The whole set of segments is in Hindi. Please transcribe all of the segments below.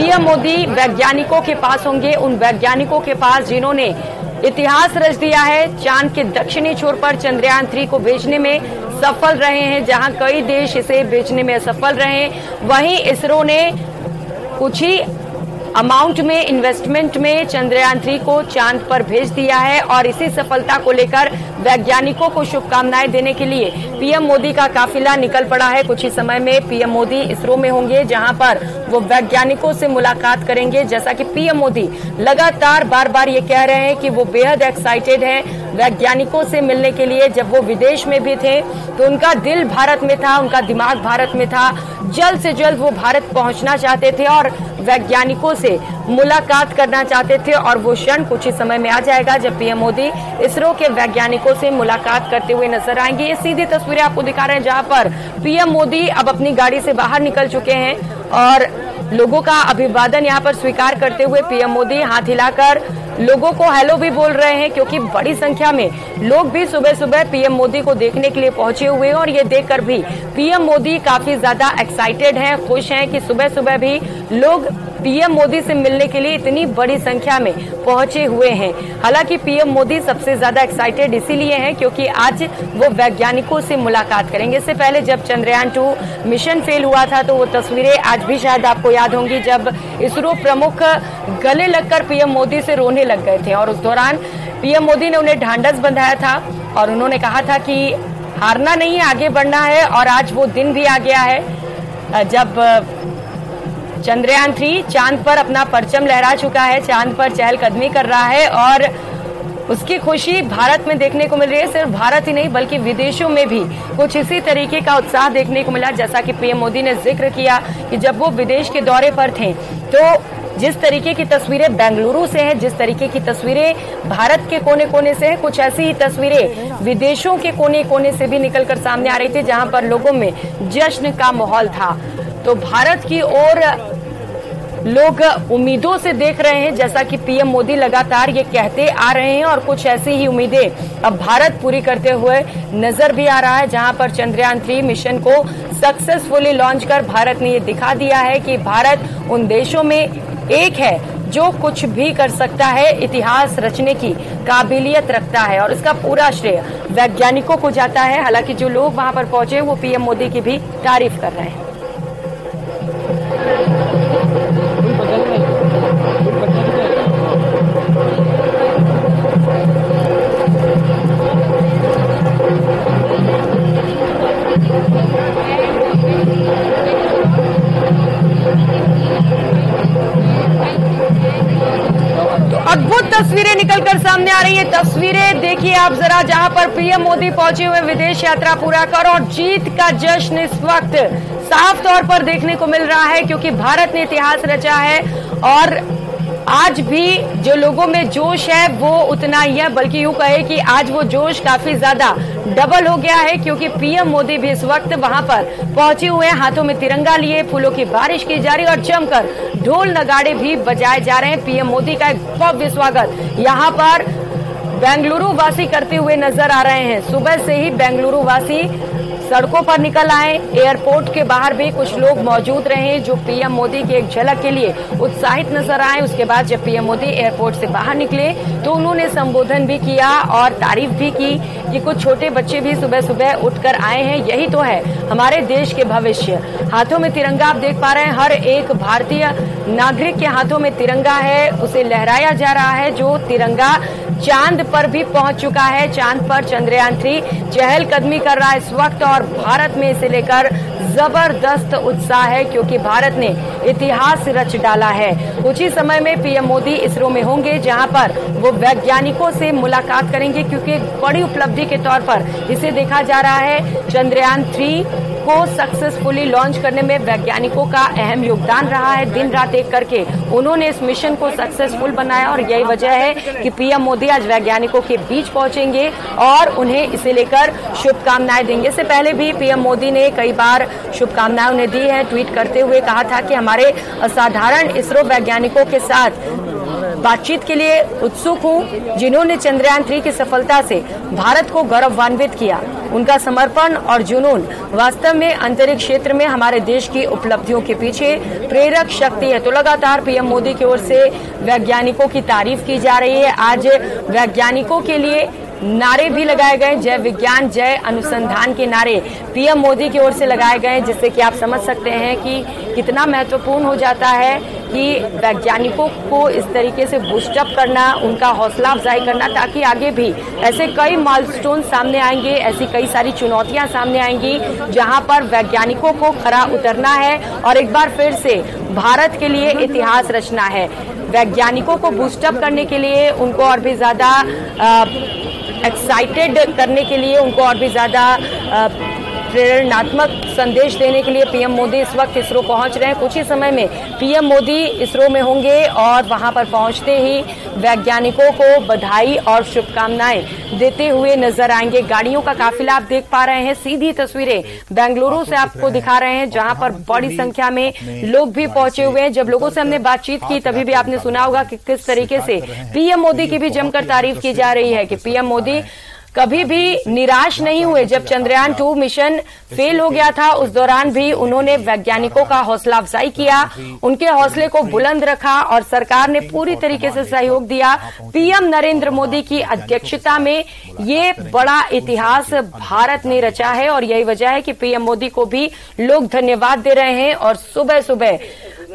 पीएम मोदी वैज्ञानिकों के पास होंगे, उन वैज्ञानिकों के पास जिन्होंने इतिहास रच दिया है। चांद के दक्षिणी छोर पर चंद्रयान 3 को भेजने में सफल रहे हैं, जहां कई देश इसे भेजने में असफल रहे। वहीं इसरो ने कुछ ही अमाउंट में इन्वेस्टमेंट में चंद्रयान 3 को चांद पर भेज दिया है और इसी सफलता को लेकर वैज्ञानिकों को शुभकामनाएं देने के लिए पीएम मोदी का काफिला निकल पड़ा है। कुछ ही समय में पीएम मोदी इसरो में होंगे, जहां पर वो वैज्ञानिकों से मुलाकात करेंगे। जैसा कि पीएम मोदी लगातार बार बार ये कह रहे हैं कि वो बेहद एक्साइटेड हैं वैज्ञानिकों से मिलने के लिए। जब वो विदेश में भी थे तो उनका दिल भारत में था, उनका दिमाग भारत में था। जल्द से जल्द वो भारत पहुंचना चाहते थे और वैज्ञानिकों से मुलाकात करना चाहते थे और वो क्षण कुछ ही समय में आ जाएगा जब पीएम मोदी इसरो के वैज्ञानिकों से मुलाकात करते हुए नजर आएंगे। ये सीधी तस्वीरें आपको दिखा रहे हैं जहां पर पीएम मोदी अब अपनी गाड़ी से बाहर निकल चुके हैं और लोगों का अभिवादन यहां पर स्वीकार करते हुए पीएम मोदी हाथ हिलाकर लोगों को हेलो भी बोल रहे हैं, क्योंकि बड़ी संख्या में लोग भी सुबह सुबह पीएम मोदी को देखने के लिए पहुंचे हुए हैं और ये देखकर भी पीएम मोदी काफी ज्यादा एक्साइटेड हैं, खुश हैं कि सुबह सुबह भी लोग पीएम मोदी से मिलने के लिए इतनी बड़ी संख्या में पहुंचे हुए हैं। हालांकि पीएम मोदी सबसे ज्यादा एक्साइटेड इसीलिए हैं क्योंकि आज वो वैज्ञानिकों से मुलाकात करेंगे। इससे पहले जब चंद्रयान 2 मिशन फेल हुआ था तो वो तस्वीरें आज भी शायद आपको याद होंगी, जब इसरो प्रमुख गले लगकर पीएम मोदी से रोने लग गए थे और उस दौरान पीएम मोदी ने उन्हें ढांढस बंधाया था और उन्होंने कहा था कि हारना नहीं है, आगे बढ़ना है। और आज वो दिन भी आ गया है जब चंद्रयान 3 चांद पर अपना परचम लहरा चुका है, चांद पर चहलकदमी कर रहा है और उसकी खुशी भारत में देखने को मिल रही है। सिर्फ भारत ही नहीं बल्कि विदेशों में भी कुछ इसी तरीके का उत्साह देखने को मिला। जैसा कि पीएम मोदी ने जिक्र किया कि जब वो विदेश के दौरे पर थे तो जिस तरीके की तस्वीरें बेंगलुरु से हैं, जिस तरीके की तस्वीरें भारत के कोने कोने से हैं, कुछ ऐसी ही तस्वीरें विदेशों के कोने कोने से भी निकलकर सामने आ रही थी, जहां पर लोगों में जश्न का माहौल था। तो भारत की ओर लोग उम्मीदों से देख रहे हैं, जैसा कि पीएम मोदी लगातार ये कहते आ रहे हैं और कुछ ऐसी ही उम्मीदें अब भारत पूरी करते हुए नजर भी आ रहा है। जहां पर चंद्रयान 3 मिशन को सक्सेसफुली लॉन्च कर भारत ने ये दिखा दिया है कि भारत उन देशों में एक है जो कुछ भी कर सकता है, इतिहास रचने की काबिलियत रखता है और इसका पूरा श्रेय वैज्ञानिकों को जाता है। हालांकि जो लोग वहां पर पहुंचे वो पीएम मोदी की भी तारीफ कर रहे हैं। अद्भुत तस्वीरें निकलकर सामने आ रही है। तस्वीरें देखिए आप जरा, जहां पर पीएम मोदी पहुंचे हुए विदेश यात्रा पूरा कर और जीत का जश्न इस वक्त साफ तौर पर देखने को मिल रहा है, क्योंकि भारत ने इतिहास रचा है और आज भी जो लोगों में जोश है वो उतना ही है, बल्कि यूं कहे कि आज वो जोश काफी ज्यादा डबल हो गया है, क्योंकि पीएम मोदी भी इस वक्त वहां पर पहुंचे हुए हैं, हाथों में तिरंगा लिए, फूलों की बारिश की जा रही है और जमकर ढोल नगाड़े भी बजाए जा रहे हैं। पीएम मोदी का एक भव्य स्वागत यहाँ पर बेंगलुरु वासी करते हुए नजर आ रहे हैं। सुबह से ही बेंगलुरु वासी सड़कों पर निकल आए, एयरपोर्ट के बाहर भी कुछ लोग मौजूद रहे जो पीएम मोदी की एक झलक के लिए उत्साहित नजर आए। उसके बाद जब पीएम मोदी एयरपोर्ट से बाहर निकले तो उन्होंने संबोधन भी किया और तारीफ भी की कि कुछ छोटे बच्चे भी सुबह सुबह उठकर आए हैं, यही तो है हमारे देश के भविष्य। हाथों में तिरंगा आप देख पा रहे हैं, हर एक भारतीय नागरिक के हाथों में तिरंगा है, उसे लहराया जा रहा है। जो तिरंगा चांद पर भी पहुंच चुका है, चांद पर चंद्रयान 3 चहलकदमी कर रहा है इस वक्त और भारत में इसे लेकर जबरदस्त उत्साह है, क्योंकि भारत ने इतिहास रच डाला है। कुछ ही समय में पीएम मोदी इसरो में होंगे, जहां पर वो वैज्ञानिकों से मुलाकात करेंगे, क्योंकि एक बड़ी उपलब्धि के तौर पर इसे देखा जा रहा है। चंद्रयान 3 को सक्सेसफुली लॉन्च करने में वैज्ञानिकों का अहम योगदान रहा है। दिन रात एक करके उन्होंने इस मिशन को सक्सेसफुल बनाया और यही वजह है कि पीएम मोदी आज वैज्ञानिकों के बीच पहुंचेंगे और उन्हें इसे लेकर शुभकामनाएं देंगे। इससे पहले भी पीएम मोदी ने कई बार शुभकामनाएं उन्हें दी है, ट्वीट करते हुए कहा था कि हमारे असाधारण इसरो वैज्ञानिकों के साथ बातचीत के लिए उत्सुक हूं, जिन्होंने चंद्रयान 3 की सफलता से भारत को गौरवान्वित किया। उनका समर्पण और जुनून वास्तव में अंतरिक्ष क्षेत्र में हमारे देश की उपलब्धियों के पीछे प्रेरक शक्ति है। तो लगातार पीएम मोदी की ओर से वैज्ञानिकों की तारीफ की जा रही है। आज वैज्ञानिकों के लिए नारे भी लगाए गए, जय विज्ञान जय अनुसंधान के नारे पीएम मोदी की ओर से लगाए गए, जिससे कि आप समझ सकते हैं कि कितना महत्वपूर्ण हो जाता है कि वैज्ञानिकों को इस तरीके से बूस्टअप करना, उनका हौसला अफजाई करना, ताकि आगे भी ऐसे कई माइलस्टोन सामने आएंगे, ऐसी कई सारी चुनौतियां सामने आएंगी जहां पर वैज्ञानिकों को खरा उतरना है और एक बार फिर से भारत के लिए इतिहास रचना है। वैज्ञानिकों को बूस्टअप करने के लिए, उनको और भी ज्यादा एक्साइटेड करने के लिए, उनको और भी ज्यादा प्रेरणात्मक संदेश देने के लिए पीएम मोदी इस वक्त इसरो पहुंच रहे हैं। कुछ ही समय में पीएम मोदी इसरो में होंगे और वहां पर पहुंचते ही वैज्ञानिकों को बधाई और शुभकामनाएं देते हुए नजर आएंगे। गाड़ियों का काफिला आप देख पा रहे हैं। सीधी तस्वीरें बेंगलुरु से आपको दिखा रहे हैं, जहां पर बड़ी संख्या में लोग भी पहुंचे हुए हैं। जब लोगों से हमने बातचीत की तभी भी आपने सुना होगा कि किस तरीके से पीएम मोदी की भी जमकर तारीफ की जा रही है कि पीएम मोदी कभी भी निराश नहीं हुए। जब चंद्रयान 2 मिशन फेल हो गया था, उस दौरान भी उन्होंने वैज्ञानिकों का हौसला अफजाई किया, उनके हौसले को बुलंद रखा और सरकार ने पूरी तरीके से सहयोग दिया। पीएम नरेंद्र मोदी की अध्यक्षता में ये बड़ा इतिहास भारत ने रचा है और यही वजह है कि पीएम मोदी को भी लोग धन्यवाद दे रहे हैं। और सुबह सुबह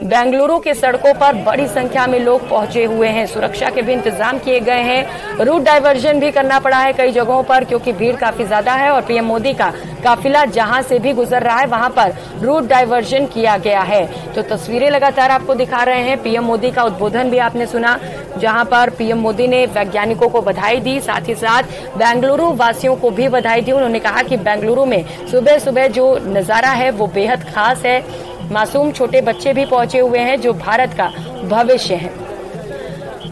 बेंगलुरु के सड़कों पर बड़ी संख्या में लोग पहुंचे हुए हैं। सुरक्षा के भी इंतजाम किए गए हैं। रूट डाइवर्जन भी करना पड़ा है कई जगहों पर, क्योंकि भीड़ काफी ज्यादा है और पीएम मोदी का काफिला जहां से भी गुजर रहा है वहां पर रूट डाइवर्जन किया गया है। तो तस्वीरें लगातार आपको दिखा रहे हैं। पीएम मोदी का उद्बोधन भी आपने सुना, जहां पर पीएम मोदी ने वैज्ञानिकों को बधाई दी, साथ ही साथ बेंगलुरु वासियों को भी बधाई दी। उन्होंने कहा कि बेंगलुरु में सुबह सुबह जो नजारा है वो बेहद खास है। मासूम छोटे बच्चे भी पहुंचे हुए हैं जो भारत का भविष्य है।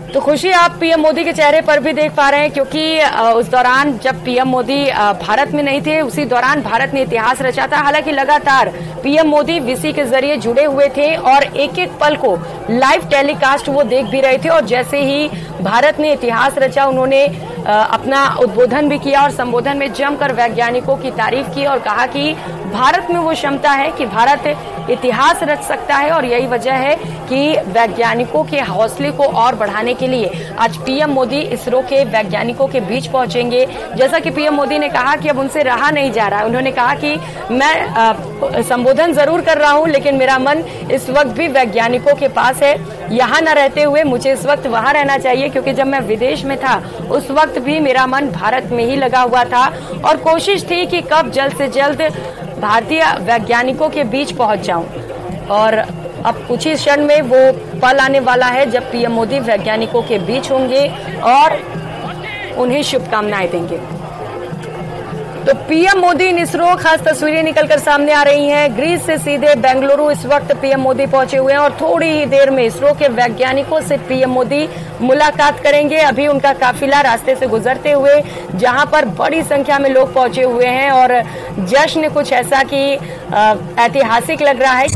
तो खुशी आप पीएम मोदी के चेहरे पर भी देख पा रहे हैं, क्योंकि उस दौरान जब पीएम मोदी भारत में नहीं थे, उसी दौरान भारत ने इतिहास रचा था। हालांकि लगातार पीएम मोदी वीसी के जरिए जुड़े हुए थे और एक एक पल को लाइव टेलीकास्ट वो देख भी रहे थे। और जैसे ही भारत ने इतिहास रचा, उन्होंने अपना उद्बोधन भी किया और संबोधन में जमकर वैज्ञानिकों की तारीफ की और कहा कि भारत में वो क्षमता है कि भारत इतिहास रच सकता है। और यही वजह है कि वैज्ञानिकों के हौसले को और बढ़ाने के लिए आज पीएम मोदी इसरो के वैज्ञानिकों के बीच पहुंचेंगे। जैसा कि पीएम मोदी ने कहा कि अब उनसे रहा नहीं जा रहा। उन्होंने कहा कि मैं संबोधन जरूर कर रहा हूं, लेकिन मेरा मन इस वक्त भी वैज्ञानिकों के पास है। यहाँ न रहते हुए मुझे इस वक्त वहां रहना चाहिए, क्योंकि जब मैं विदेश में था उस वक्त भी मेरा मन भारत में ही लगा हुआ था और कोशिश थी कि कब जल्द से जल्द भारतीय वैज्ञानिकों के बीच पहुंच जाऊं। और अब कुछ ही क्षण में वो पल आने वाला है जब पीएम मोदी वैज्ञानिकों के बीच होंगे और उन्हें शुभकामनाएं देंगे। तो पीएम मोदी इन इसरो खास तस्वीरें निकलकर सामने आ रही हैं। ग्रीस से सीधे बेंगलुरु इस वक्त पीएम मोदी पहुंचे हुए हैं और थोड़ी ही देर में इसरो के वैज्ञानिकों से पीएम मोदी मुलाकात करेंगे। अभी उनका काफिला रास्ते से गुजरते हुए जहां पर बड़ी संख्या में लोग पहुंचे हुए हैं और जश्न कुछ ऐसा कि ऐतिहासिक लग रहा है।